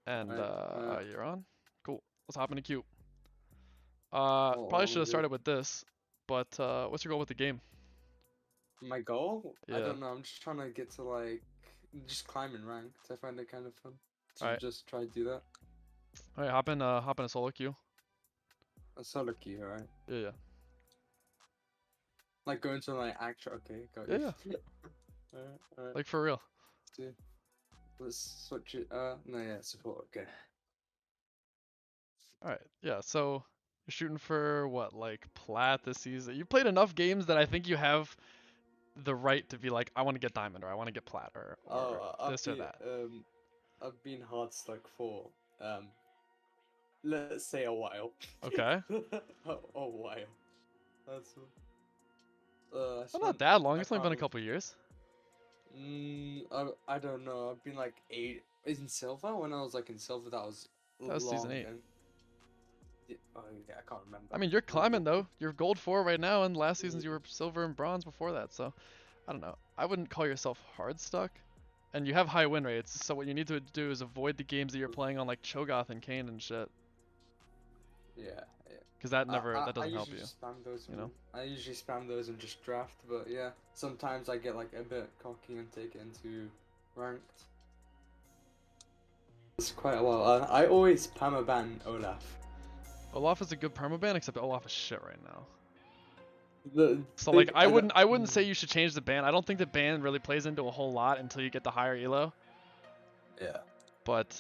And you're on. Cool. Let's hop into queue. Oh, Probably should have good. started with this, but what's your goal with the game? My goal? I Yeah. don't know. I'm just trying to get to like just climbing ranked. I find it kind of fun All to right. just try to do that. All right. Hop in a solo queue. A solo queue, right? Yeah, yeah, Like going to like actual. Okay, got yeah, you. yeah. Alright. Like for real. See. Let's switch it. No, yeah, support. Okay. All right. Yeah. So you're shooting for what, like plat this season? You played enough games that I think you have the right to be like, I want to get diamond or I want to get plat or this or that. I've been hard stuck for let's say a while. Okay. a while. That's I Well, not spent. that long. I It's only been a can't. couple years. I don't know. I've been like 8 in silver. When I was like in silver, that was That was season long. 8. And oh yeah, I can't remember. I mean, you're climbing though. You're gold 4 right now, and last seasons you were silver and bronze before that. So, I don't know. I wouldn't call yourself hard stuck, and you have high win rates. So what you need to do is avoid the games that you're playing on like Cho'Gath and Kayn and shit, Yeah, yeah. because that I doesn't help usually you. spam those. You know. I usually spam those and just draft. But yeah, sometimes I get like a bit cocky and take it into ranked. It's quite a while. I always permaban Olaf. Olaf is a good permaban, except Olaf is shit right now. The So big, like I wouldn't say you should change the ban. I don't think the ban really plays into a whole lot until you get the higher elo. Yeah. But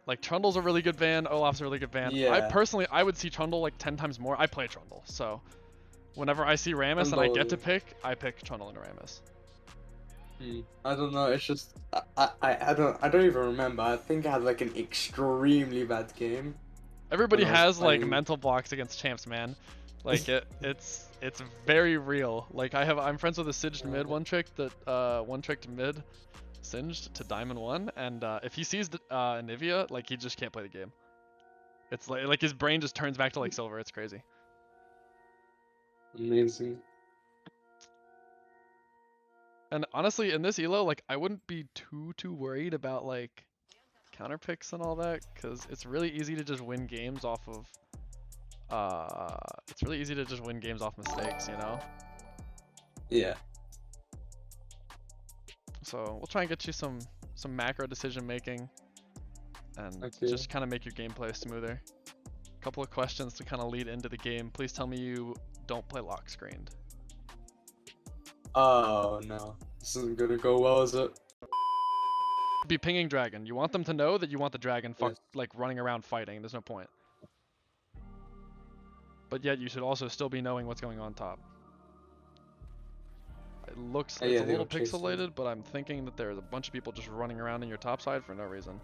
like Trundle's a really good ban, Olaf's a really good ban. Yeah. I personally would see Trundle like 10 times more. I play Trundle, so whenever I see Rammus and I get to pick, I pick Trundle and Rammus. I don't know. It's just I don't even remember. I think I had like an extremely bad game. Everybody has like playing... mental blocks against champs, man. Like it's very real. Like I'm friends with a Singed mid one tricked mid Singed to Diamond 1, and if he sees Anivia, like he just can't play the game. It's like his brain just turns back to like silver. It's crazy. Amazing. And honestly, in this elo, like I wouldn't be too worried about like counter picks and all that, because it's really easy to just win games off of mistakes, you know? Yeah. So we'll try and get you some macro decision making and just kind of make your gameplay smoother. A couple of questions to kind of lead into the game. Please tell me you don't play lock screened. Oh no, this isn't gonna go well, is it? Be pinging dragon. You want them to know that you want the dragon like running around fighting. There's no point. But yet you should also still be knowing what's going on top. It looks it's a little pixelated, but I'm thinking that there's a bunch of people just running around in your top side for no reason.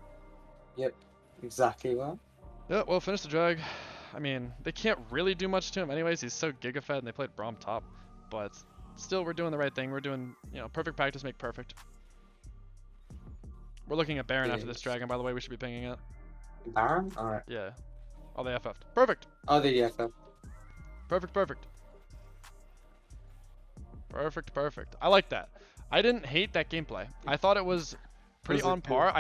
Yep, exactly that. Yeah, well, finish the drag. I mean, they can't really do much to him anyways. He's so giga-fed and they played Braum top. But still, we're doing the right thing. We're doing, you know, perfect practice make perfect. We're looking at Baron after this dragon, by the way. We should be pinging it. Baron? Alright. Yeah. Oh, they FF'd. Perfect! Oh, they FF. Perfect. Perfect. I like that. I didn't hate that gameplay. I thought it was pretty on par.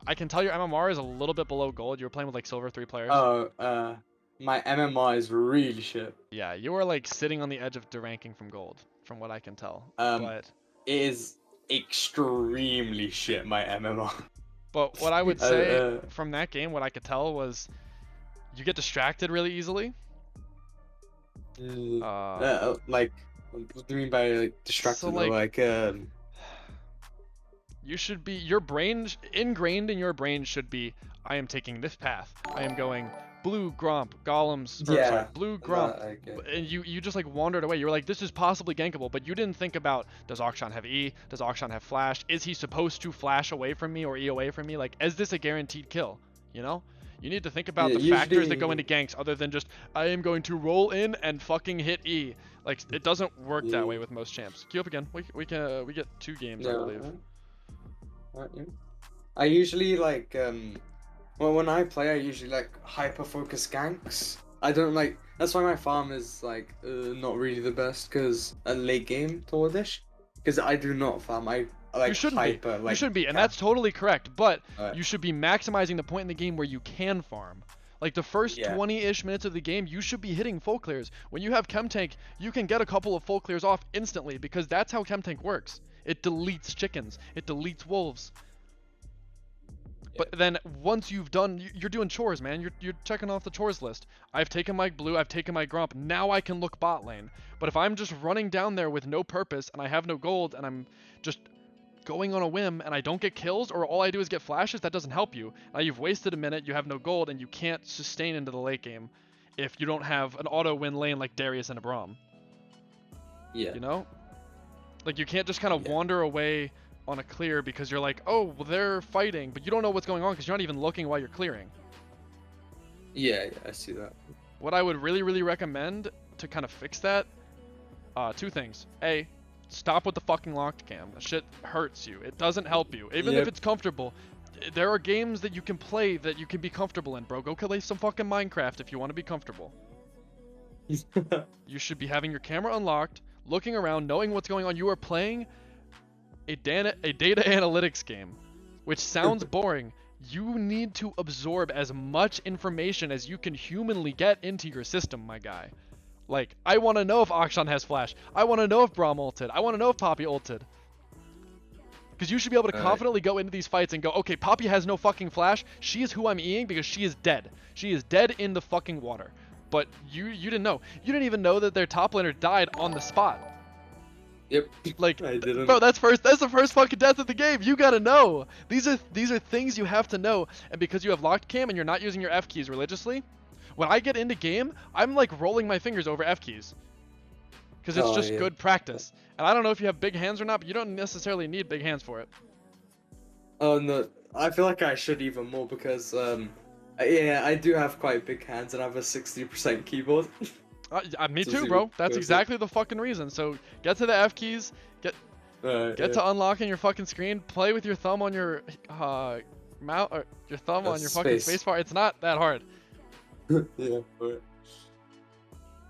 I can tell your MMR is a little bit below gold. You were playing with like silver 3 players. Oh, my MMR is really shit. Yeah, you were like sitting on the edge of deranking from gold, from what I can tell. But it is extremely shit, my MMR. But what I would say from that game, what I could tell was you get distracted really easily. Like, what do you mean by like distracted? So, like you should be, your brain, ingrained in your brain should be, I am taking this path. I am going blue Gromp, Golems, blue Gromp. And you just like wandered away. You were like, this is possibly gankable, but you didn't think about, does Akshan have E? Does Akshan have flash? Is he supposed to flash away from me or E away from me? Like, is this a guaranteed kill? You know? You need to think about the factors that go into ganks other than just, I am going to roll in and fucking hit E. Like, it doesn't work that way with most champs. Queue up again. We get 2 games, I believe. I usually like well, when I play, I usually like hyper focus ganks. I don't like. That's why my farm is like not really the best, because a late game towardish. Because I do not farm. I like you shouldn't hyper, be. like You shouldn't be, and camp. that's totally correct. But Alright. you should be maximizing the point in the game where you can farm. Like the first 20-ish minutes of the game, you should be hitting full clears. When you have Chem Tank, you can get a couple of full clears off instantly because that's how Chem Tank works. It deletes chickens. It deletes wolves. But then once you've done, you're doing chores, man. You're checking off the chores list. I've taken my blue, I've taken my gromp. Now I can look bot lane. But if I'm just running down there with no purpose and I have no gold and I'm just going on a whim and I don't get kills or all I do is get flashes, that doesn't help you. Now you've wasted a minute, you have no gold, and you can't sustain into the late game if you don't have an auto win lane like Darius and a Braum. Yeah. You know? Like you can't just kind of wander away on a clear because you're like, oh, well, they're fighting, but you don't know what's going on because you're not even looking while you're clearing. Yeah, I see that. What I would really, really recommend to kind of fix that, two things. A, stop with the fucking locked cam. That shit hurts you. It doesn't help you. Even if it's comfortable, there are games that you can play that you can be comfortable in, bro. Go play some fucking Minecraft if you want to be comfortable. You should be having your camera unlocked, looking around, knowing what's going on. You are playing a data analytics game, which sounds boring. You need to absorb as much information as you can humanly get into your system, my guy. Like, I want to know if Akshan has flash. I want to know if Braum ulted. I want to know if Poppy ulted. Because you should be able to confidently go into these fights and go, okay, Poppy has no fucking flash. She is who I'm eating because she is dead. She is dead in the fucking water. But you didn't know. You didn't even know that their top laner died on the spot. Yep. Like, I didn't. Bro, that's the first fucking death of the game. You gotta know. These are things you have to know. And because you have locked cam and you're not using your F keys religiously, when I get into game, I'm like rolling my fingers over F keys. Because it's just good practice. And I don't know if you have big hands or not, but you don't necessarily need big hands for it. Oh no, I feel like I should even more because yeah, I do have quite big hands and I have a 60% keyboard. Me too, bro. That's exactly the fucking reason. So get to the F keys, get to unlocking your fucking screen, play with your thumb on your mount or your thumb on your fucking spacebar. It's not that hard. Yeah.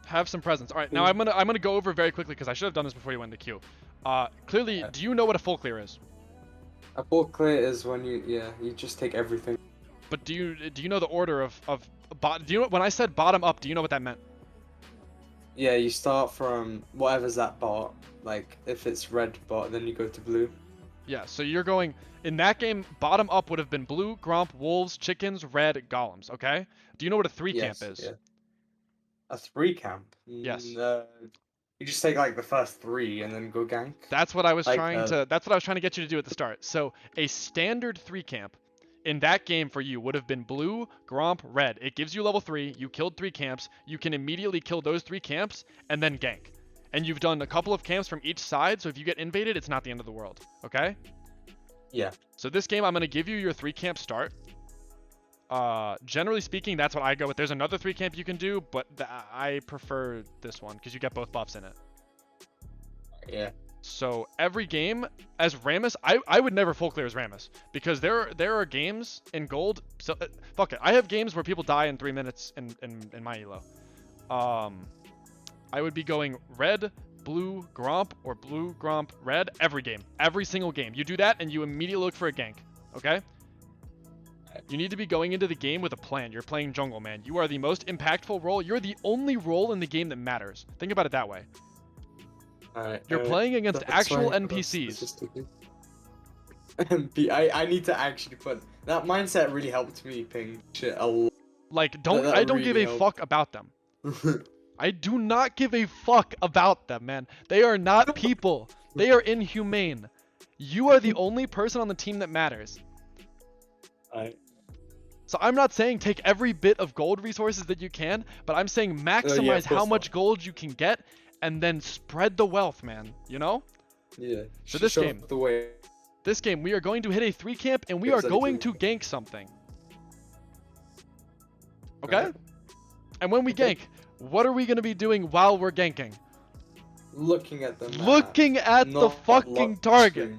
Have some presence. All right, now I'm gonna go over very quickly because I should have done this before you went to Q. Clearly, do you know what a full clear is? A full clear is when you just take everything. But do you know the order of do you know when I said bottom up? Do you know what that meant? Yeah, you start from whatever's that bot. Like if it's red bot, then you go to blue. Yeah, so you're going in that game. Bottom up would have been blue, gromp, wolves, chickens, red, golems. Okay. Do you know what a 3 camp is? Yeah. A 3 camp? Yes. You just take like the first 3 and then go gank. That's what I was trying to get you to do at the start. So a standard 3 camp in that game for you would have been blue, gromp, red. It gives you level 3. You killed 3 camps. You can immediately kill those 3 camps and then gank. And you've done a couple of camps from each side, so if you get invaded, it's not the end of the world. Okay? Yeah. So this game, I'm going to give you your 3 camp start. Generally speaking, that's what I go with. There's another 3 camp you can do, but I prefer this one because you get both buffs in it. Yeah. So every game as Rammus, I would never full clear as Rammus because there are games in gold. So fuck it. I have games where people die in 3 minutes in my elo. I would be going red, blue, gromp, or blue, gromp, red every game. Every single game. You do that and you immediately look for a gank. Okay? You need to be going into the game with a plan. You're playing jungle, man. You are the most impactful role. You're the only role in the game that matters. Think about it that way. You're playing against actual NPCs. I need to actually put that mindset really helped me ping shit a lot. Like I don't give a fuck about them. I do not give a fuck about them, man. They are not people. They are inhumane. You are the only person on the team that matters. So I'm not saying take every bit of gold resources that you can, but I'm saying maximize how much gold you can get and then spread the wealth, man. You know? Yeah. So this game, we are going to hit a 3 camp and we are going to gank something. Okay? And when we gank, what are we going to be doing while we're ganking? Looking at the map. Looking at the fucking target.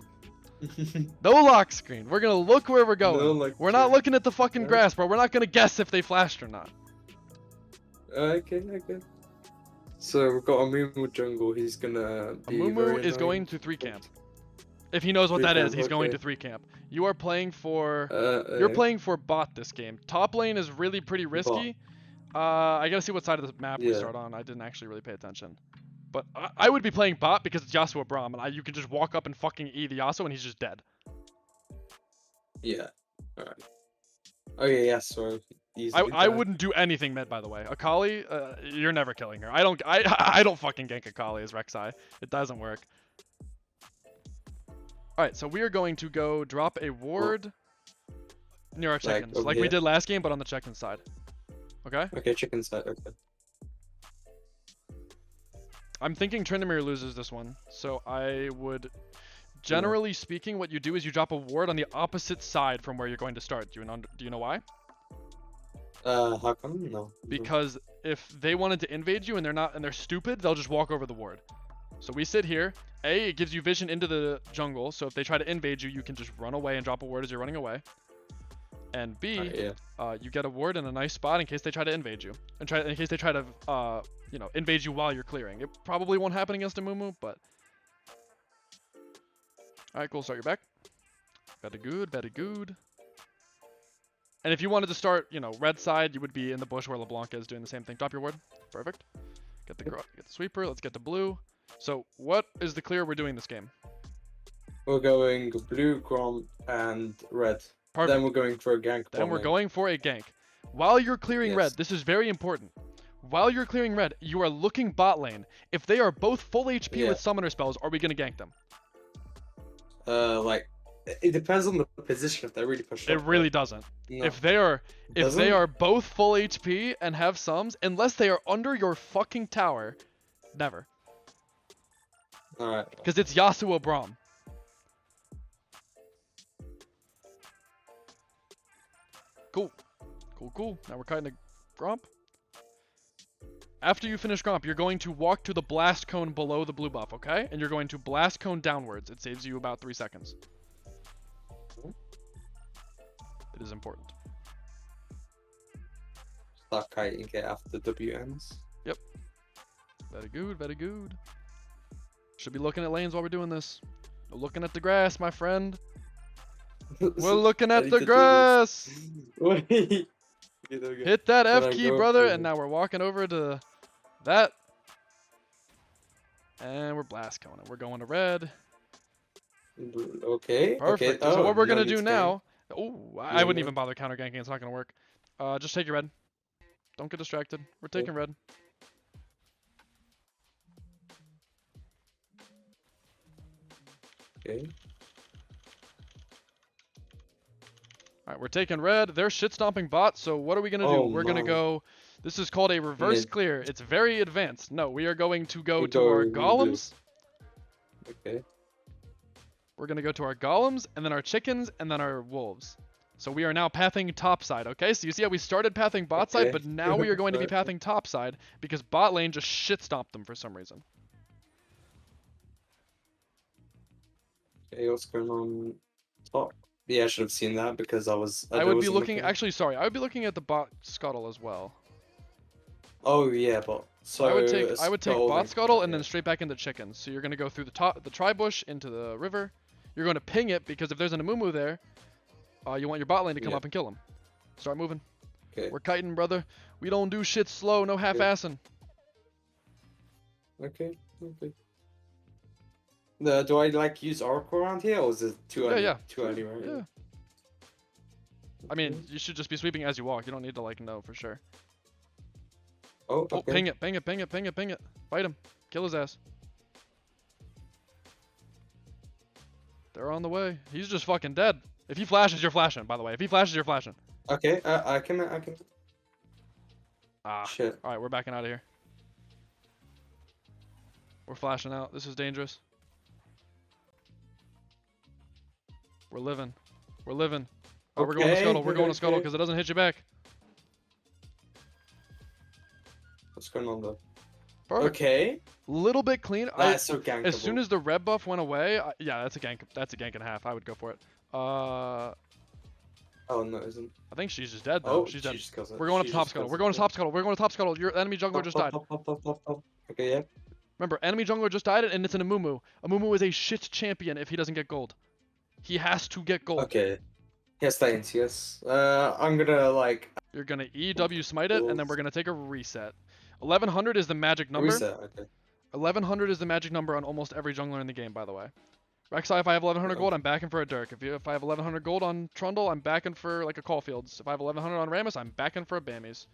No lock screen. We're going to look where we're going. We're not looking at the fucking grass, bro. We're not going to guess if they flashed or not. Okay. So we've got a Mumu jungle. He's going to be Mumu is going to 3 camp. If he knows what 3 that is, camp, he's going okay. to 3 camp. You are playing for... You're Uh, playing for bot this game. Top lane is really pretty risky. I gotta see what side of the map we yeah. start on. I didn't actually really pay attention. But I would be playing bot because it's Yasuo Braum, and you can just walk up and fucking E the Yasuo and he's just dead. Yeah. Alright. Okay, yeah, so easily I dead. wouldn't do anything mid, by the way. Akali, you're never killing her. I don't fucking gank Akali as Rek'Sai. It doesn't work. Alright, so we are going to go drop a ward near our chickens. Like we did last game, but on the chicken side. Okay? Okay, chicken side, okay. I'm thinking Tryndamere loses this one, so I would... Generally speaking, what you do is you drop a ward on the opposite side from where you're going to start. Do you know why? How come? No. Because if they wanted to invade you and they're stupid, they'll just walk over the ward. So we sit here. A, it gives you vision into the jungle, so if they try to invade you, you can just run away and drop a ward as you're running away. And B, you get a ward in a nice spot in case they try to invade you, and in case they try to, invade you while you're clearing. It probably won't happen against a Mumu, but. All right, cool. Start your back. Very good, very good. And if you wanted to start, red side, you would be in the bush where LeBlanc is doing the same thing. Drop your ward. Perfect. Get the sweeper. Let's get the blue. So, what is the clear we're doing this game? We're going blue, Grom, and red. Perfect. Then we're going for a gank. Then we're going for a gank. While you're clearing red, this is very important. While you're clearing red, you are looking bot lane. If they are both full HP with summoner spells, are we going to gank them? It depends on the position if they really push up. It really doesn't. No. If they are both full HP and have sums, unless they are under your fucking tower, never. Alright. Because it's Yasuo Braum. Cool. Cool. Now we're cutting the Gromp. After you finish Gromp, you're going to walk to the blast cone below the blue buff, okay? And you're going to blast cone downwards. It saves you about 3 seconds. It is important. Start kiting it after the W ends. Yep. Very good, very good. Should be looking at lanes while we're doing this. We're looking at the grass, my friend. We're looking at the grass! Wait. Hit that F key, brother, and now we're walking over to that. And we're blast coning. We're going to red. Okay. Perfect. Okay. So what we're going to do now... Oh, I wouldn't even bother counter ganking. It's not going to work. Just take your red. Don't get distracted. We're taking red. Okay. Alright, we're taking red. They're shit stomping bot, so what are we going to do? We're going to go... This is called a reverse clear. It's very advanced. No, we are going to go to our golems. Okay. We're going to go to our golems, and then our chickens, and then our wolves. So we are now pathing top side, okay? So you see how we started pathing bot side, but now we are going to be pathing top side because bot lane just shit stomped them for some reason. Okay, what's going on top? Yeah, I should have seen that because I would be looking... Actually, sorry. I would be looking at the bot scuttle as well. Oh, yeah, but... So I would take bot scuttle and then straight back into chickens. So you're going to go through the tri-bush into the river. You're going to ping it because if there's an Amumu there, you want your bot lane to come up and kill him. Start moving. Okay. We're kiting, brother. We don't do shit slow. No half-assing. Okay. Do I use Oracle around here, or is it too early? Too early, right? Yeah. I mean, you should just be sweeping as you walk. You don't need to know for sure. Oh, okay. Oh, ping it. Fight him. Kill his ass. They're on the way. He's just fucking dead. If he flashes, you're flashing, by the way. If he flashes, you're flashing. Okay, I can... Ah. Shit. Alright, we're backing out of here. We're flashing out. This is dangerous. We're living. We're going to scuttle. We're going to scuttle because it doesn't hit you back. What's going on though? Perfect. Okay. Little bit clean. That's so gankable. As soon as the red buff went away, yeah, that's a gank. That's a gank and a half. I would go for it. Oh no, it isn't. I think she's just dead though. Oh, she's dead. Just We're going up to top scuttle. We're going to top scuttle. Your enemy jungler just died. Okay, yeah. Remember, enemy jungler just died and it's an Amumu. Amumu is a shit champion if he doesn't get gold. He has to get gold. Okay. Yes, thanks. Yes. I'm gonna like. You're gonna EW smite it, and then we're gonna take a reset. 1100 is the magic number. Reset. Okay. 1100 is the magic number on almost every jungler in the game, by the way. Rek'Sai, if I have 1100 gold, I'm backing for a Dirk. If I have 1100 gold on Trundle, I'm backing for like a Caulfields. If I have 1100 on Rammus, I'm backing for a Bammies.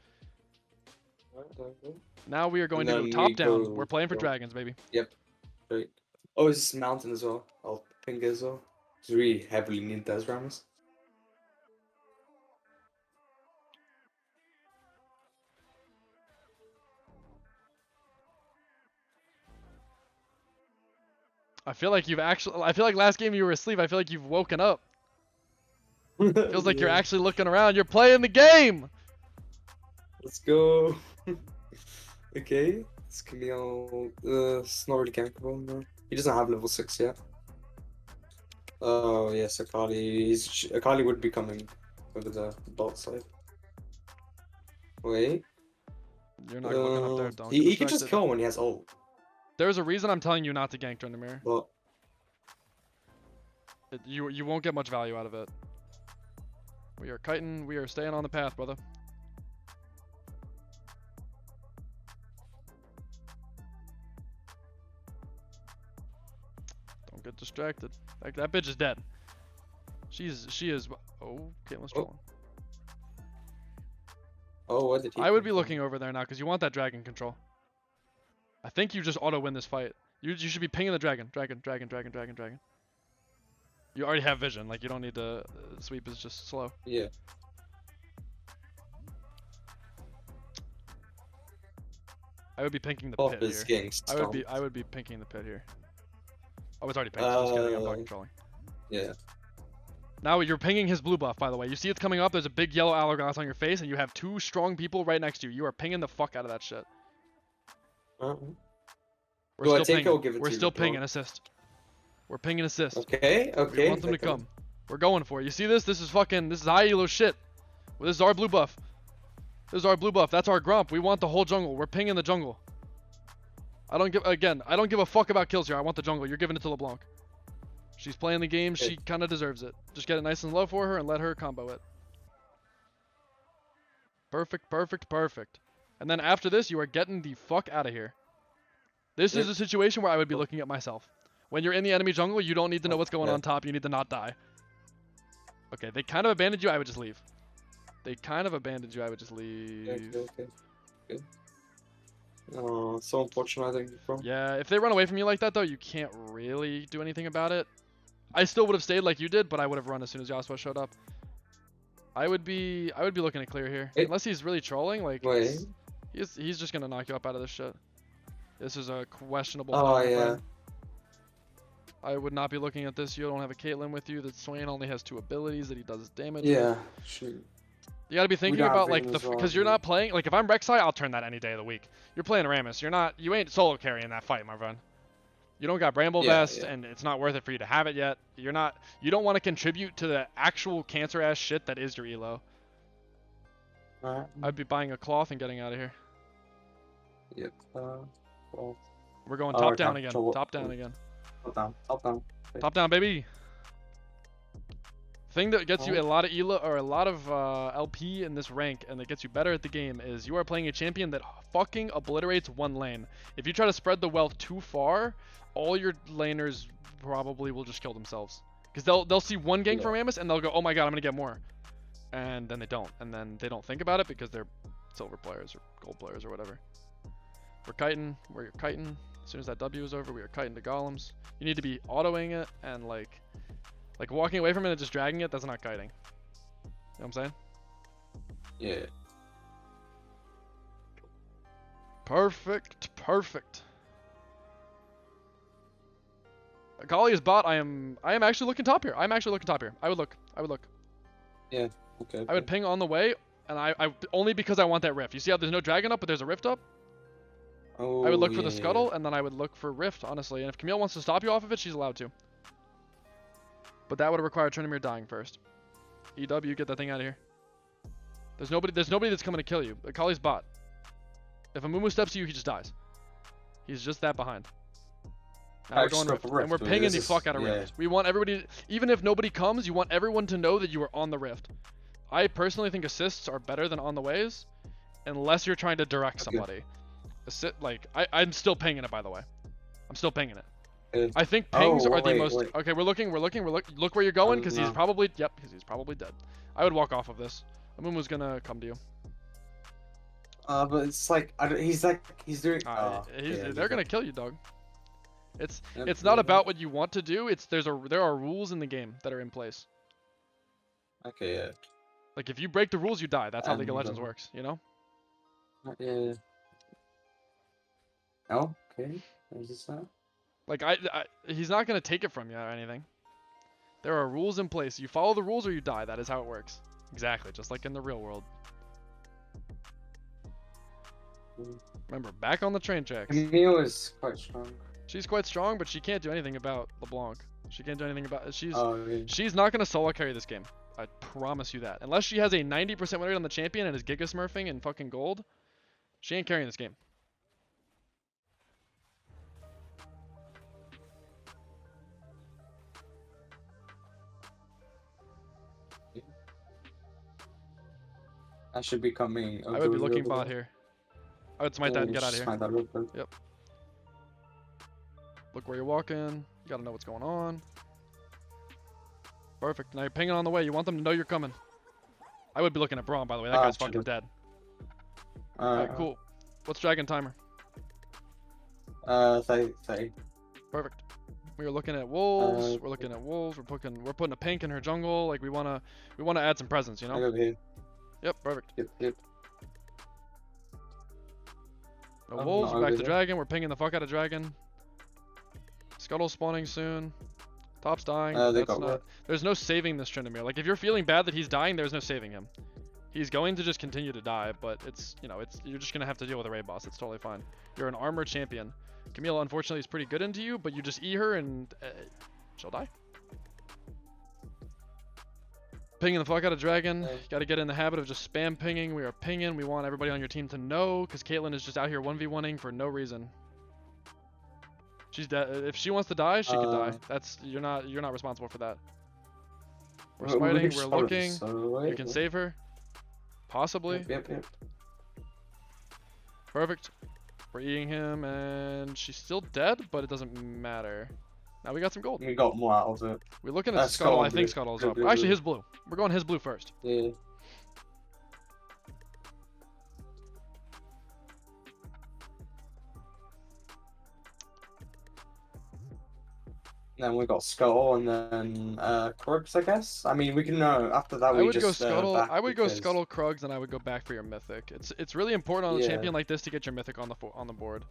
Now we are going to go top down. We're playing for dragons, baby. Yep. Great. Oh, is this mountain as well? I'll ping it as well. It's really heavily need those Rammus. I feel like last game you were asleep. I feel like you've woken up. Feels like you're actually looking around. You're playing the game. Let's go. Okay. This Camille. It's not really gankable. No. He doesn't have level 6 yet. Oh yes, Akali. Akali would be coming over the bot side. Wait. You're not looking up there. Don't. He can just kill when he has ult. There's a reason I'm telling you not to gank Tryndamere. Well, you won't get much value out of it. We are kiting. We are staying on the path, brother. Don't get distracted. That bitch is dead. She is. Oh, Caitlyn's trolling. Oh, what did he? I would be looking over there now because you want that dragon control. I think you just auto win this fight. You should be pinging the dragon. Dragon. You already have vision. Like, you don't need to. Sweep is just slow. Yeah. I would be pinking the pit here. I would be pinking the pit here. Oh, it's already pinked. Just kidding. I'm not controlling. Yeah. Now you're pinging his blue buff, by the way. You see it's coming up. There's a big yellow hourglass on your face, and you have 2 strong people right next to you. You are pinging the fuck out of that shit. We're still pinging assist. We're pinging assist. Okay. We want them to come. We're going for it. You see this? This is high elo shit. Well, this is our blue buff. That's our Grump. We want the whole jungle. We're pinging the jungle. I don't give a fuck about kills here. I want the jungle. You're giving it to LeBlanc. She's playing the game. She kind of deserves it. Just get it nice and low for her and let her combo it. Perfect. And then after this, you are getting the fuck out of here. This is a situation where I would be looking at myself. When you're in the enemy jungle, you don't need to know what's going on top. You need to not die. Okay, they kind of abandoned you. I would just leave. Okay. Good. Oh, so unfortunate, I think. Yeah, if they run away from you like that, though, you can't really do anything about it. I still would have stayed like you did, but I would have run as soon as Yasuo showed up. I would be looking to clear here. Unless he's really trolling, like, he's just gonna knock you up out of this shit. This is a questionable. Oh, yeah. I would not be looking at this. You don't have a Caitlyn with you. That Swain only has 2 abilities that he does damage. Yeah, shoot. You gotta be thinking about like because you're not playing. Like if I'm Rek'Sai, I'll turn that any day of the week. You're playing Rammus. You ain't solo carrying that fight, my friend. You don't got Bramble Vest, and it's not worth it for you to have it yet. You don't want to contribute to the actual cancer ass shit that is your elo. I'd be buying a cloth and getting out of here. Yep. Well, we're going top down again. Top down again. Top down, baby. Thing that gets you a lot of elo or a lot of LP in this rank and that gets you better at the game is you are playing a champion that fucking obliterates one lane. If you try to spread the wealth too far, all your laners probably will just kill themselves because they'll see one gank from Rammus and they'll go, oh my god, I'm gonna get more, and then they don't, and then they don't think about it because they're silver players or gold players or whatever. We're kiting. As soon as that W is over, we are kiting to golems. You need to be autoing it and like walking away from it and just dragging it, that's not kiting. You know what I'm saying? Yeah. Perfect. Akali is bot. I am actually looking top here. I would look. Yeah. Okay. I would ping on the way, and I only because I want that rift. You see how there's no dragon up, but there's a rift up? Oh, I would look for the scuttle, and then I would look for rift, honestly. And if Camille wants to stop you off of it, she's allowed to. But that would require Tryndamere dying first. EW, get that thing out of here. There's nobody that's coming to kill you. Akali's bot. If a Mumu steps to you, he just dies. He's just that behind. Now we're going rift, and we're pinging the fuck out of rift. We want everybody, even if nobody comes, you want everyone to know that you are on the rift. I personally think assists are better than on the ways, unless you're trying to direct somebody. I'm still pinging it, by the way. I'm still pinging it. I think pings are the most. Okay, we're looking. Look where you're going, because he's probably. Yep, because he's probably dead. I would walk off of this. Amumu's gonna come to you. But it's like he's doing. They're gonna kill you, dog. It's not about what you want to do. There are rules in the game that are in place. Okay, yeah. Like if you break the rules, you die. That's how League of Legends works, you know? Yeah. Oh, okay. Is this that? Like he's not gonna take it from you or anything. There are rules in place. You follow the rules or you die. That is how it works. Exactly, just like in the real world. Remember, back on the train tracks. Camille is quite strong. She's quite strong, but she can't do anything about LeBlanc. She can't do anything about she's not gonna solo carry this game. I promise you that. Unless she has a 90% win rate on the champion and is Giga Smurfing in fucking gold, she ain't carrying this game. I should be coming. I would be looking bot here. I would smite that and get out of here. Yep. Look where you're walking. You gotta know what's going on. Perfect. Now you're pinging on the way. You want them to know you're coming. I would be looking at Braum, by the way. That guy's fucking dead. Alright, cool. What's dragon timer? 30. Perfect. We are looking at wolves. We're looking at wolves. We're putting a pink in her jungle. Like we wanna add some presence, you know? Over here. Yep, perfect. Yep. No wolves, we're back to dragon. We're pinging the fuck out of dragon. Scuttle spawning soon. Top's dying. There's no saving this Tryndamere. Like if you're feeling bad that he's dying, there's no saving him. He's going to just continue to die, but you're just gonna have to deal with a raid boss. It's totally fine. You're an armor champion. Camille unfortunately is pretty good into you, but you just E her and she'll die. Pinging the fuck out of dragon. Got to get in the habit of just spam pinging. We are pinging. We want everybody on your team to know, because Caitlyn is just out here 1v1ing for no reason. She's dead. If she wants to die, she can die. You're not responsible for that. We're smiting. We're looking. You can save her. Possibly. Yep. Perfect. We're eating him, and she's still dead, but it doesn't matter. Now we got some gold. We got more out of it. We're looking at Scuttle. I think Scuttle's up. Actually, his blue. We're going his blue first. Yeah. Then we got Scuttle and then Krugs, I guess. I mean, we can after that we just I would go Scuttle, Krugs, and I would go back for your mythic. It's really important on a champion like this to get your mythic on the board.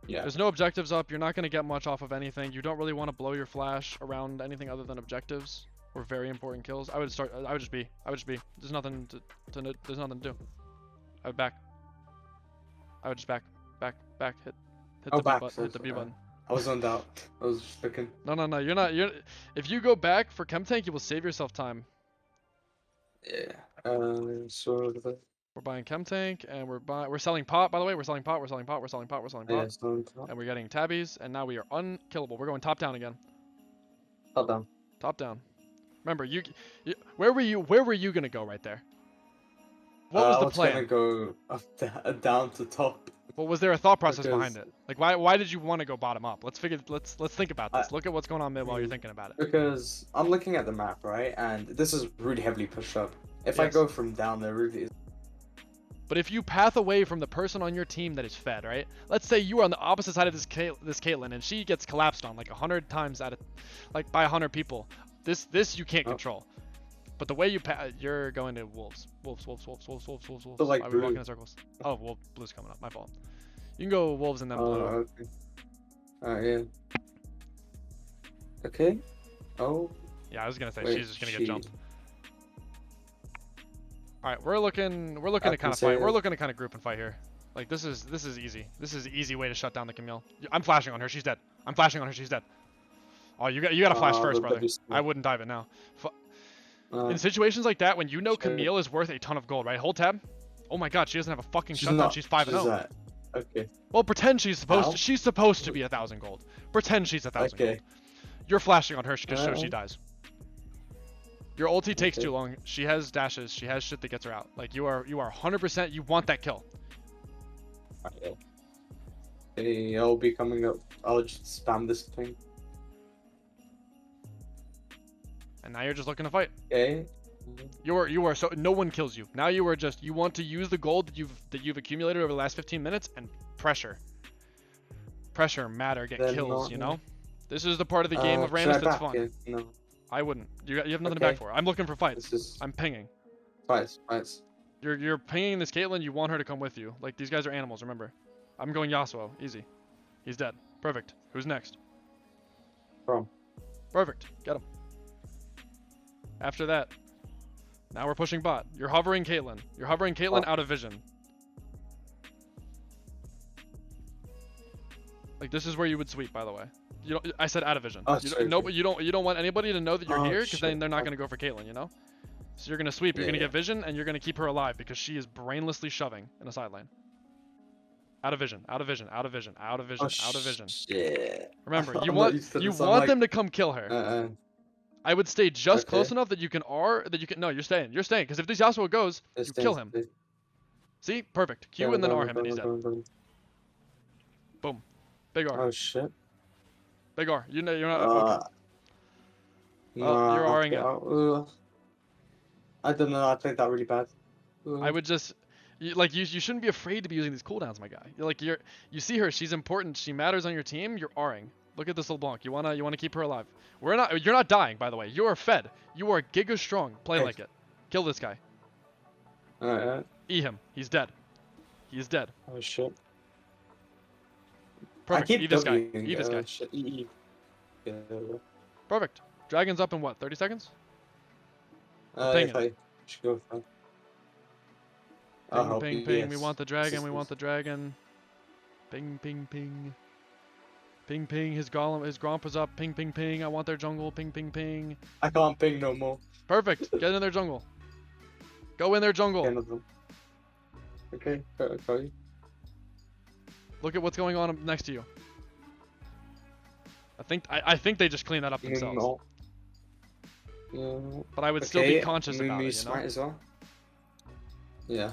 Yeah. There's no objectives up. You're not going to get much off of anything. You don't really want to blow your flash around anything other than objectives or very important kills. I would just be. There's nothing to do. I would back. I would just back. Hit the B button. Hit the B button. I was on doubt. I was just looking. No. You're not. If you go back for chem tank, you will save yourself time. Yeah. We're buying chem tank, and we're selling pot. By the way, we're selling pot. Yeah, and we're getting tabbies, and now we are unkillable. We're going top down again. Top down. Remember, where were you gonna go right there? What was the plan? I was gonna go down to top. Well, was there a thought process behind it? Like, why did you want to go bottom up? Let's think about this. Look at what's going on mid while you're thinking about it. Because I'm looking at the map, right, and this is really heavily pushed up. If I go from down, the roof is. But if you path away from the person on your team that is fed, right? Let's say you are on the opposite side of this Caitlyn, and she gets collapsed on like 100 times by 100 people. This you can't control. But the way you're going to wolves. So like we're walking in circles. Oh, well, blue's coming up. My fault. You can go wolves and then blue. Okay. Yeah. Okay. Oh. Yeah, I was gonna say she's just gonna get jumped. All right, we're looking to kind of fight. We're looking to kind of group and fight here. Like this is easy. This is an easy way to shut down the Camille. I'm flashing on her. She's dead. I'm flashing on her. She's dead. Oh, you gotta flash first, brother. I wouldn't dive it now. In situations like that, when you know Camille is worth a ton of gold, right? Hold tab. Oh my god, she doesn't have a fucking shutdown. She's 5-0. Okay. Well, pretend she's supposed How? to. She's supposed to be 1,000 gold. Pretend she's 1,000 gold. You're flashing on her because so she dies. Your ulti takes too long. She has dashes. She has shit that gets her out. Like you are 100%. You want that kill. Okay, I'll be coming up. I'll just spam this thing. And now you're just looking to fight. Okay. You are so no one kills you. Now you want to use the gold that you've accumulated over the last 15 minutes and pressure. Pressure, matter, get kills, you know? This is the part of the game of Rammus that's fun. No. I wouldn't. You have nothing to back for. I'm looking for fights. I'm pinging. Fights. You're pinging this Caitlyn, you want her to come with you. Like these guys are animals, remember. I'm going Yasuo, easy. He's dead. Perfect. Who's next? From. Perfect. Get him. After that, now we're pushing bot. You're hovering Caitlyn. You're hovering Caitlyn out of vision. Like this is where you would sweep, by the way. You don't, I said out of vision. But you don't want anybody to know that you're here because then they're not gonna go for Caitlyn, you know? So you're gonna sweep, you're gonna get vision, and you're gonna keep her alive because she is brainlessly shoving in a side lane. Out of vision, out of vision, out of vision, out of vision, out of vision. Shit. Remember, you want them to come kill her. I would stay just close enough that you can no, you're staying, because if this Yasuo goes, you kill him. See? Perfect. Q and then R him and he's dead. Boom. Big R. Oh shit. Big R. You know you're not oh, you're R'ing it. I don't know, I played that really bad. I would just you shouldn't be afraid to be using these cooldowns, my guy. You see her, she's important, she matters on your team, you're R'ing. Look at this LeBlanc. You wanna keep her alive. You're not dying, by the way. You are fed. You are giga strong. Play like it. Kill this guy. Alright. E him. He's dead. He is dead. Oh shit. Perfect. E this guy. E this guy. Shit. Yeah. Perfect. Dragon's up in what? 30 seconds? Ping. Should go for Ping. We want the dragon. We want the dragon. Ping. Ping. His Gromp is up. Ping. I want their jungle. Ping. I can't ping no more. Perfect. Get in their jungle. Go in their jungle. Okay. Look at what's going on next to you. I think they just cleaned that up themselves. No. Yeah. But I would still be conscious about it, you know? As well. Yeah.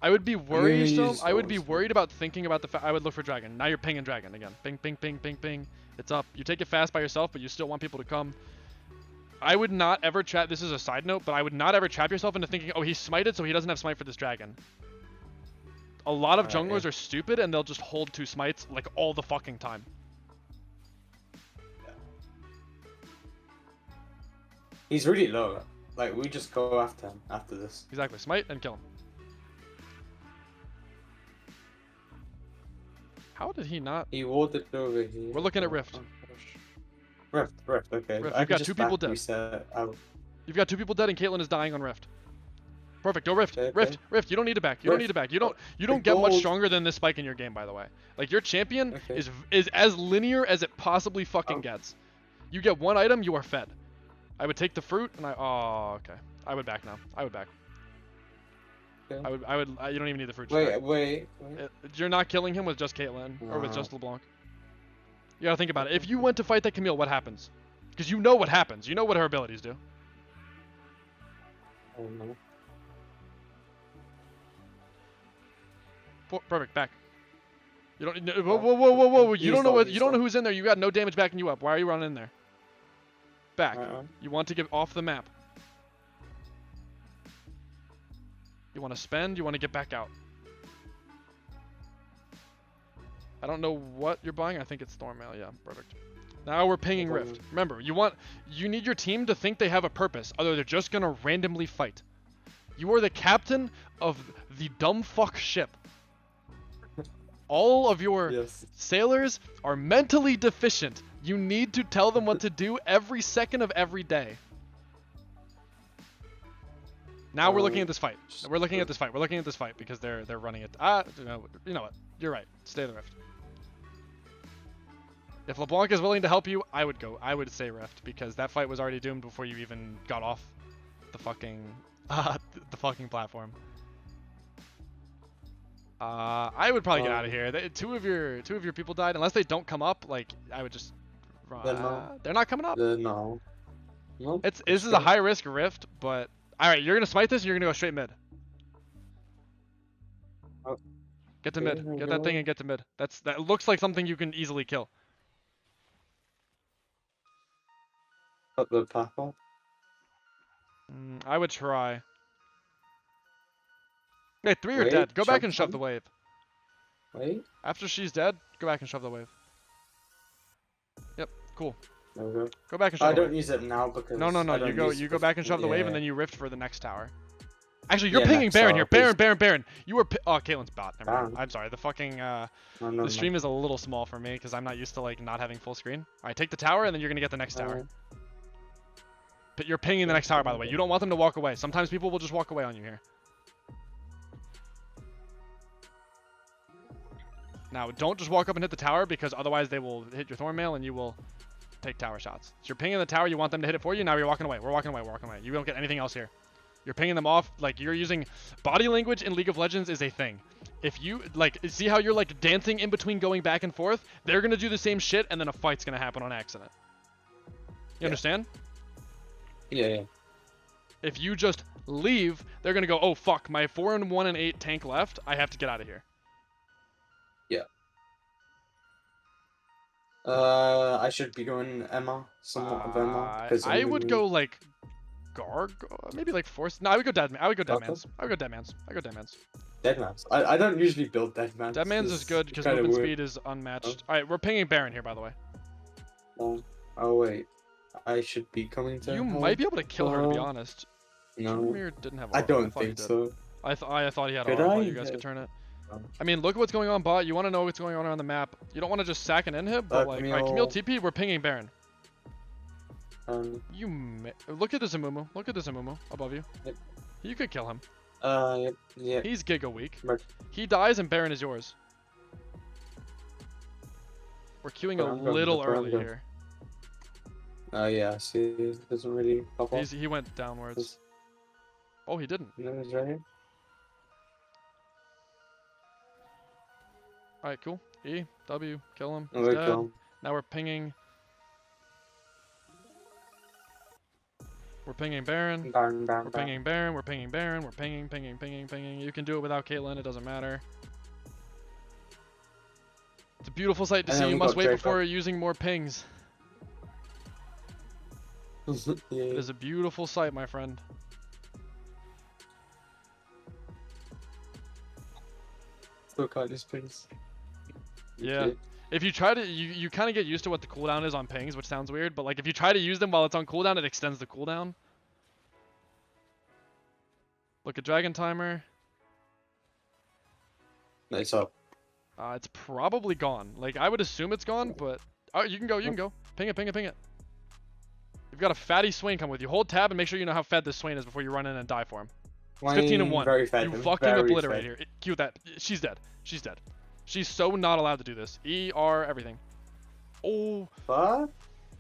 I would be worried though. I would be worried about thinking about the fact I would look for dragon. Now you're pinging dragon again. Ping. It's up. You take it fast by yourself, but you still want people to come. I would not ever trap. This is a side note, but I would not ever trap yourself into thinking, oh, he's smited, so he doesn't have smite for this dragon. A lot of junglers are stupid, and they'll just hold 2 smites like all the fucking time. He's really low. Like we just go after him after this. Exactly. Smite and kill him. How did he not? He warded over here. We're looking at Rift. Rift, okay. Rift. You've got 2 people dead. You've got 2 people dead and Caitlyn is dying on Rift. Perfect, go Rift. Okay. Rift. You don't need to back. You don't need to back. You don't get much stronger than this spike in your game, by the way. Like your champion is as linear as it possibly fucking gets. You get 1 item, you are fed. I would take the fruit and okay. I would back now. I would back. Okay. You don't even need the fruit. Wait. You're not killing him with just Caitlyn or with just LeBlanc. You gotta think about it. If you went to fight that Camille, what happens? Because you know what happens. You know what her abilities do. I don't know. Perfect, back. You don't. Whoa! You don't know what. You don't know who's in there. You got no damage backing you up. Why are you running in there? Back. You want to get off the map. You want to spend. You want to get back out. I don't know what you're buying. I think it's Thornmail. Yeah, perfect. Now we're pinging Rift. Remember, you need your team to think they have a purpose, other they're just gonna randomly fight. You are the captain of the dumb fuck ship. All of your sailors are mentally deficient. You need to tell them what to do every second of every day. Now we're looking at this fight. We're looking at this fight because they're running it. You know what? You're right. Stay the Rift. If LeBlanc is willing to help you, I would go. I would say Rift because that fight was already doomed before you even got off the fucking platform. I would probably get out of here. Two of your people died. Unless they don't come up, like I would just. They're not coming up. No. Nope. This is a high risk rift, but all right, you're gonna smite this and you're gonna go straight mid. Oh. Get to mid. Get that thing and get to mid. That looks like something you can easily kill. Up the platform. I would try. Hey, 3 are dead. Go back and shove the wave. Wait. After she's dead, go back and shove the wave. Yep, cool. Okay. Go back and shove I the wave. don't use it now because No. You go back and shove the wave, and then you rift for the next tower. Actually, you're pinging Baron here. Baron. You were. Oh, Caitlyn's bot. Never mind. I'm sorry. The fucking. The stream is a little small for me because I'm not used to like not having full screen. All right, take the tower, and then you're gonna get the next tower. But you're pinging the next tower, by the way. You don't want them to walk away. Sometimes people will just walk away on you here. Now, don't just walk up and hit the tower because otherwise they will hit your thorn mail and you will take tower shots. So you're pinging the tower. You want them to hit it for you. Now you're walking away. We're walking away. You don't get anything else here. You're pinging them off. Like, you're using body language in League of Legends is a thing. If you, like, see how you're, like, dancing in between going back and forth? They're going to do the same shit and then a fight's going to happen on accident. You understand? Yeah. If you just leave, they're going to go, oh, fuck, my 4 and 1 and 8 tank left. I have to get out of here. Yeah. I should be going Emma. Somewhat of Emma. I would go, like, Garg, maybe, like, Force. No, I would go Deadman. I would go Deadman's. Deadman's. I don't usually build Deadman's. Deadman's is good because movement speed is unmatched. Alright, we're pinging Baron here, by the way. Oh, wait. I should be coming to You might be able to kill her, to be honest. No. Jameer didn't have I don't think so. I thought he had aura. I thought you guys could turn it. I mean, look at what's going on bot. You want to know what's going on the map. You don't want to just sack an inhib, but like, alright, Camille TP, we're pinging Baron. Look at this Amumu. Look at this Amumu above you. Yep. You could kill him. Yeah. He's Giga weak. Right. He dies and Baron is yours. We're queuing a little early here. Yeah, see, it doesn't really pop off. He went downwards. Oh, he didn't. No, he's right here. Alright, cool. E, W, kill him. Oh, He's dead. kill him. Now we're pinging. We're pinging Baron. We're pinging Baron. We're pinging Baron. We're pinging. You can do it without Caitlyn. It doesn't matter. It's a beautiful sight to see. You must wait before using more pings. Yeah. It is a beautiful sight, my friend. Still can't use pings. Yeah. Okay. If you try to, you kind of get used to what the cooldown is on pings, which sounds weird, but like if you try to use them while it's on cooldown, it extends the cooldown. Look at Dragon Timer. Nice up. It's probably gone. Like, I would assume it's gone, but... Oh, you can go. Ping it. You've got a fatty Swain come with you. Hold tab and make sure you know how fed this Swain is before you run in and die for him. It's 15 and 1. Very fed. You fucking obliterate here. Cue that. She's dead. She's so not allowed to do this. ER everything. Oh. What?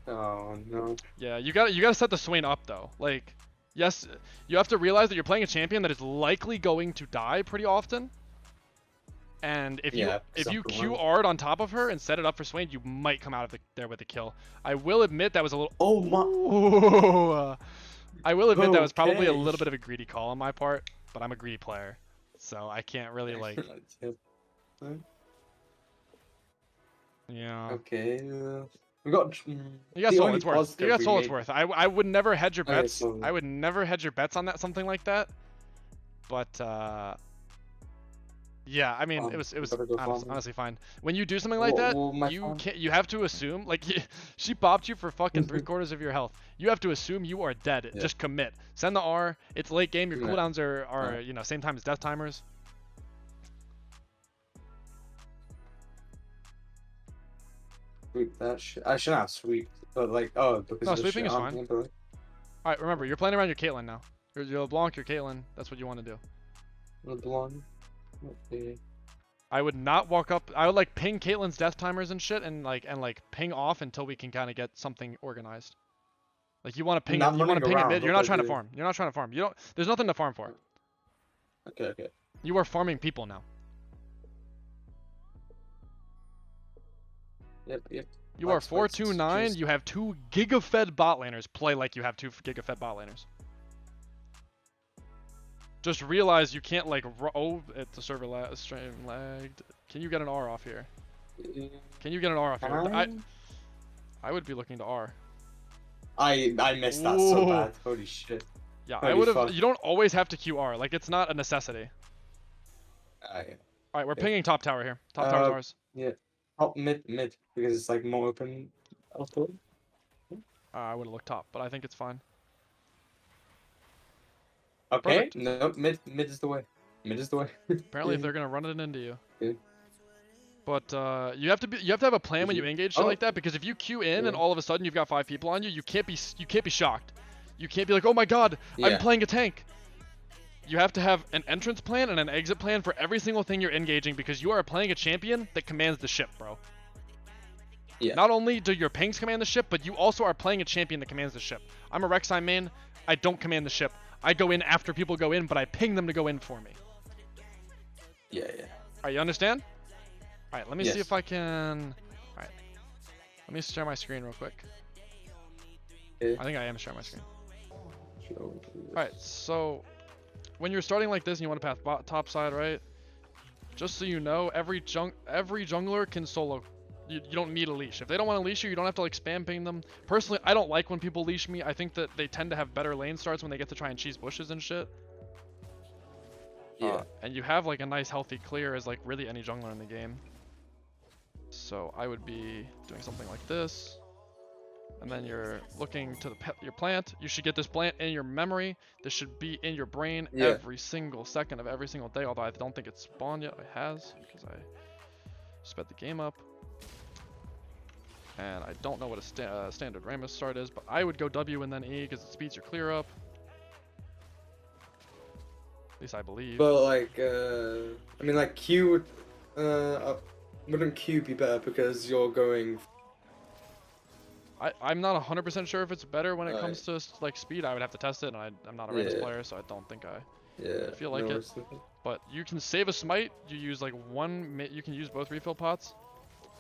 Oh no. Yeah, you gotta set the Swain up though. Like, yes, you have to realize that you're playing a champion that is likely going to die pretty often. And if you QR'd on top of her and set it up for Swain, you might come out of there with a kill. I will admit that was a little. Oh my. I will admit that was probably a little bit of a greedy call on my part, but I'm a greedy player, so I can't really like. Yeah. Okay. We got. You got soul. It's worth. You got soul. It's worth. I would never hedge your bets. I would never hedge your bets on that something like that. But yeah, I mean, it was honestly fine. When you do something like that, you have to assume like she bopped you for fucking 3/4 of your health. You have to assume you are dead. Yeah. Just commit. Send the R. It's late game. Your cooldowns are you know, same time as death timers. That shit. I should have sweep, but like because no, sweeping is fine. All right, remember you're playing around your Caitlyn now. Your LeBlanc, your Caitlyn. That's what you want to do. LeBlanc. Okay. I would not walk up. I would like ping Caitlyn's death timers and shit, and like ping off until we can kind of get something organized. Like you want to ping it. You want to ping it mid. You're not trying to farm. You're not trying to farm. You don't. There's nothing to farm for. Okay. You are farming people now. Yep. You are 429. You have 2 gigafed bot laners. Play like you have 2 gigafed bot laners. Just realize you can't like. Oh, it's the server stream lagged. Can you get an R off here? Can you get an R off here? I would be looking to R. I missed that so bad. Holy shit. Yeah, I would have. You don't always have to QR. Like it's not a necessity. Yeah. All right, we're pinging top tower here. Top tower's ours. Yeah. Top mid because it's like more open. I would have looked top, but I think it's fine. Okay. Perfect. No, mid is the way. Mid is the way. Apparently, if they're gonna run it into you. Yeah. But you have to have a plan when you engage shit like that, because if you queue in and all of a sudden you've got 5 people on you, you can't be shocked. You can't be like, oh my god, I'm playing a tank. You have to have an entrance plan and an exit plan for every single thing you're engaging, because you are playing a champion that commands the ship, bro. Yeah. Not only do your pings command the ship, but you also are playing a champion that commands the ship. I'm a Rek'Sai main. I don't command the ship. I go in after people go in, but I ping them to go in for me. Yeah. Alright, you understand? Alright, let me see if I can... Alright. Let me share my screen real quick. I think I am sharing my screen. Alright, so... When you're starting like this and you want to path top side, right? Just so you know, every jungler can solo. You don't need a leash. If they don't want to leash you, you don't have to like spam ping them. Personally, I don't like when people leash me. I think that they tend to have better lane starts when they get to try and cheese bushes and shit. Yeah. And you have like a nice healthy clear as like really any jungler in the game. So I would be doing something like this. And then you're looking to your plant. You should get this plant in your memory. This should be in your brain every single second of every single day. Although I don't think it's spawned yet. It has, because I sped the game up. And I don't know what a standard Rammus start is, but I would go W and then E because it speeds your clear up. At least I believe. But like, I mean, like Q wouldn't Q be better because you're going? I'm not 100% sure if it's better when it comes to like speed. I would have to test it, and I'm not a Rammus player, so I don't think I feel like it. But you can save a smite. You use like you can use both refill pots.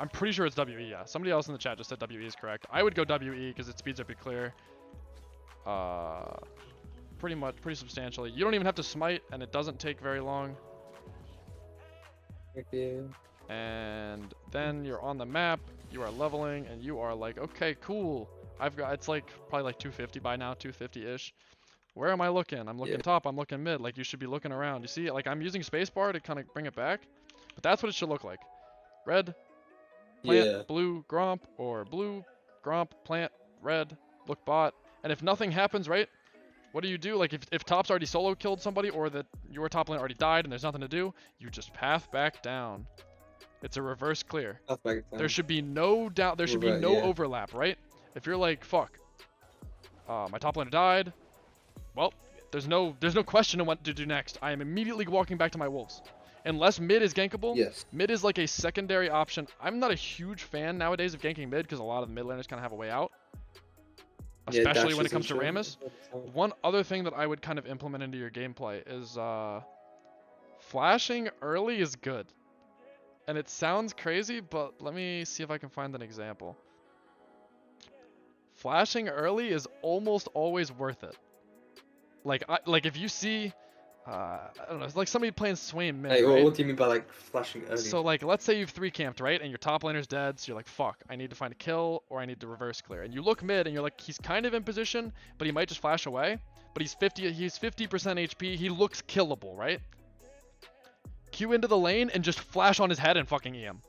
I'm pretty sure it's WE, yeah. Somebody else in the chat just said WE is correct. I would go WE because it speeds up your clear. Pretty substantially. You don't even have to smite, and it doesn't take very long. And then you're on the map, you are leveling, and you are like, okay, cool. It's like probably like 250 by now, 250-ish. Where am I looking? I'm looking top, I'm looking mid. Like you should be looking around. You see, like I'm using spacebar to kind of bring it back, but that's what it should look like. Red, plant, blue, gromp, or blue, gromp, plant, red, look bot. And if nothing happens, right? What do you do? Like if top's already solo killed somebody, or that your top lane already died and there's nothing to do, you just path back down. It's a reverse clear. There should be no doubt. There should be no overlap, right? If you're like, fuck, my top laner died. Well, there's no question on what to do next. I am immediately walking back to my wolves. Unless mid is gankable, mid is like a secondary option. I'm not a huge fan nowadays of ganking mid because a lot of the mid laners kind of have a way out. Especially when it comes to Rammus. One other thing that I would kind of implement into your gameplay is flashing early is good. And it sounds crazy, but let me see if I can find an example. Flashing early is almost always worth it. Like if you see, I don't know, it's like somebody playing Swain mid, right? What do you mean by like flashing early? So like, let's say you've 3 camped, right? And your top laner's dead, so you're like, fuck, I need to find a kill, or I need to reverse clear. And you look mid, and you're like, he's kind of in position, but he might just flash away. But he's 50% HP, he looks killable, right? Q into the lane and just flash on his head and fucking EM.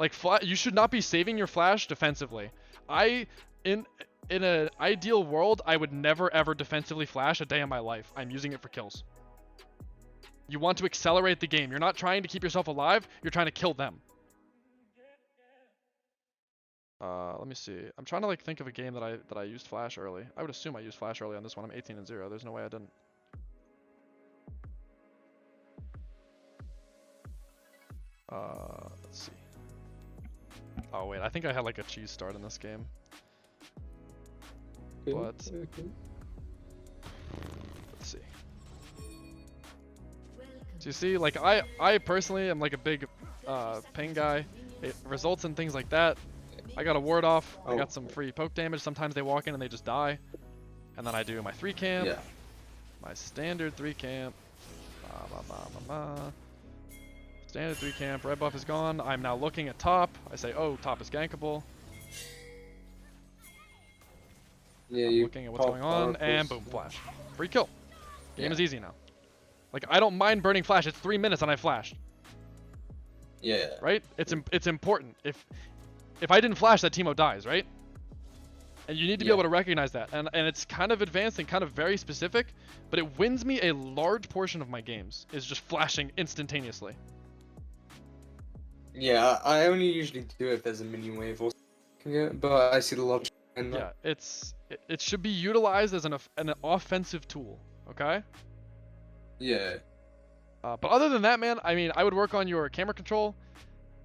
Like, you should not be saving your flash defensively. In an ideal world, I would never ever defensively flash a day in my life. I'm using it for kills. You want to accelerate the game. You're not trying to keep yourself alive, you're trying to kill them. Let me see. I'm trying to like think of a game that I used flash early. I would assume I used flash early on this one. I'm 18-0. There's no way I didn't. Let's see. Oh wait, I think I had like a cheese start in this game. But let's see. So you see, like I personally am like a big ping guy. it results in things like that. I got a ward off. I Oh. got some free poke damage. Sometimes they walk in and they just die. And then I do my 3 camp. Yeah. My standard 3 camp. Standard 3 camp. Red buff is gone. I'm now looking at top. I say, oh, top is gankable. Yeah, I'm you looking at what's pop going on, power and first. boom, flash. Free kill. Game Yeah. is easy now. Like, I don't mind burning flash. It's 3 minutes and I flashed. Yeah. Right? It's important. If I didn't flash, that Teemo dies, right? And you need to be Yeah. able to recognize that. And it's kind of advanced and kind of very specific, but it wins me a large portion of my games, is just flashing instantaneously. Yeah, I only usually do it if there's a minion wave or something, but I see the logic in that. Yeah, it should be utilized as an offensive tool, okay? Yeah. But other than that, man, I mean, I would work on your camera control.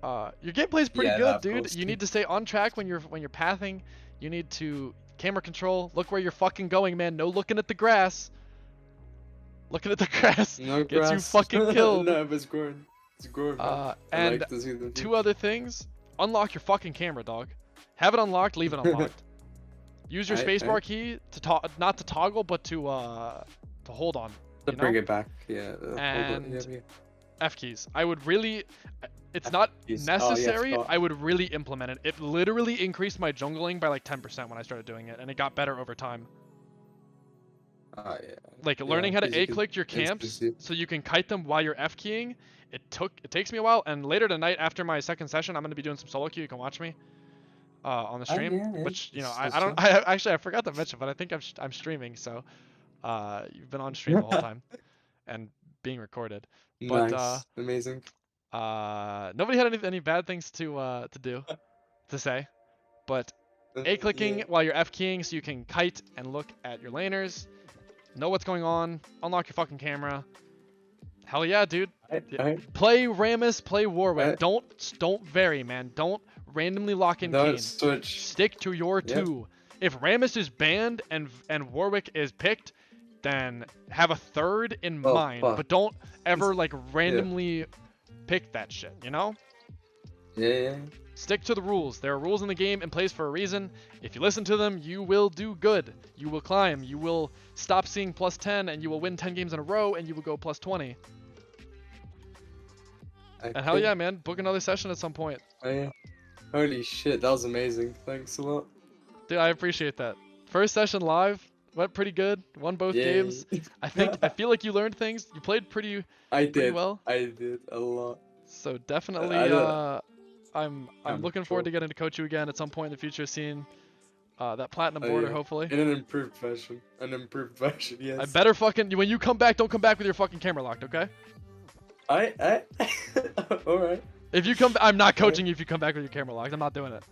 Your gameplay's pretty Yeah, good, that, of dude. course. You need to stay on track when you're pathing. You need to camera control. Look where you're fucking going, man. No looking at the grass. Looking at the grass No gets you grass. fucking killed. No, but it's growing. It's growing. Man. I And like to see them. 2 other things. Unlock your fucking camera, dog. Have it unlocked, leave it unlocked. Use your Aight, spacebar aight. key to not to toggle, but to hold on. To you bring know? it back, yeah. And yeah. F keys. I would really. It's not keys. necessary. Oh, yeah, I would really implement it. It literally increased my jungling by like 10% when I started doing it, and it got better over time. Yeah. Like learning how to because you A can click your camps instantly- so you can kite them while you're F keying. It takes me a while, and later tonight after my second session, I'm gonna be doing some solo queue. You can watch me on the stream, yeah, yeah. which you know That's I don't. I forgot to mention, but I think I'm streaming, so you've been on stream the whole time and being recorded. But Nice. Amazing. nobody had any bad things to say, but A clicking Yeah. while you're F keying so you can kite and look at your laners, know what's going on, unlock your fucking camera. Hell yeah, dude. Play Rammus, play Warwick. Don't vary, man. Don't randomly lock in Don't Kayn. switch. Stick to your Yep. 2. If Rammus is banned and Warwick is picked, then have a 3rd in Oh, mind. fuck. But don't ever like randomly pick that shit, you know? Yeah. Stick to the rules. There are rules in the game in place for a reason. If you listen to them, you will do good. You will climb. You will stop seeing +10 and you will win 10 games in a row and you will go +20. And hell yeah, man. Book another session at some point. Oh, yeah. Holy shit, that was amazing. Thanks a lot. Dude, I appreciate that. First session live went pretty good. Won both Yay. games. I feel like you learned things. You played pretty I did. well. I did a lot. So definitely I'm looking forward to getting to coach you again at some point in the future, seeing that platinum border yeah. hopefully. In an improved version. Yes. I better fucking when you come back, don't come back with your fucking camera locked, okay? I alright. If you come, I'm not coaching you if you come back with your camera locked. I'm not doing it.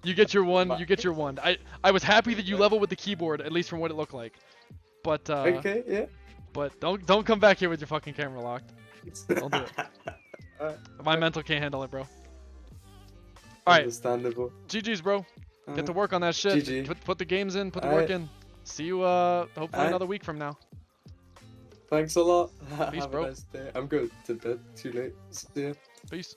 You get your one. You get your one. I was happy that you level with the keyboard, at least from what it looked like. But Okay, yeah. But don't come back here with your fucking camera locked. Don't do it. Alright. My mental can't handle it, bro. Alright, Understandable. GG's, bro. Get to work on that shit. GG. Put the games in. Put the work in. See you hopefully another week from now. Thanks a lot. Peace, Have bro. a nice day. I'm going to bed. Too late. See ya. Peace.